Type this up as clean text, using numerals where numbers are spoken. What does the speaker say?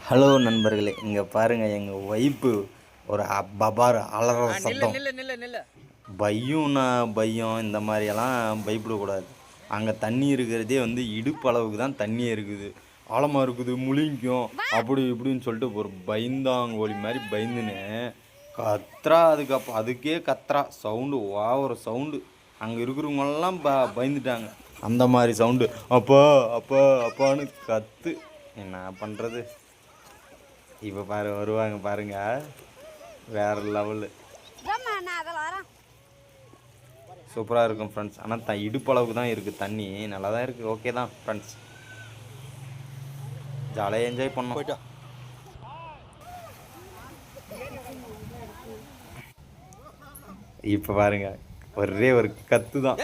Hello நண்பர்களே, இங்கே பாருங்கள் எங்கள் ஒய்ஃபு ஒரு பபார் அலற சத்தம். பையும்னா பையம் இந்த மாதிரியெல்லாம் பயப்படக்கூடாது. அங்கே தண்ணி இருக்கிறதே வந்து இடுப்பு அளவுக்கு தான் தண்ணியே இருக்குது. ஆழமாக இருக்குது, முழிங்கும் அப்படி இப்படின்னு சொல்லிட்டு ஒரு பயந்தாங்கோலி மாதிரி பயந்துன்னு கத்துறா. அதுக்கே கத்துறா. சவுண்டு ஒரு சவுண்டு. அங்கே இருக்கிறவங்கெல்லாம் பயந்துட்டாங்க. அந்த மாதிரி சவுண்டு. அப்பா அப்பா அப்பான்னு கத்து. என்ன பண்ணுறது? இப்போ வருவாங்க பாருங்க, வேறு லெவலு. சூப்பராக இருக்கும் ஃப்ரெண்ட்ஸ். ஆனால் இடுப்பளவுக்கு தான் இருக்குது தண்ணி. நல்லா தான் இருக்குது. ஓகே தான் ஃப்ரெண்ட்ஸ். ஜாலியாக என்ஜாய் பண்ணோம். இப்போ பாருங்க, ஒரே ஒரு கத்து தான்.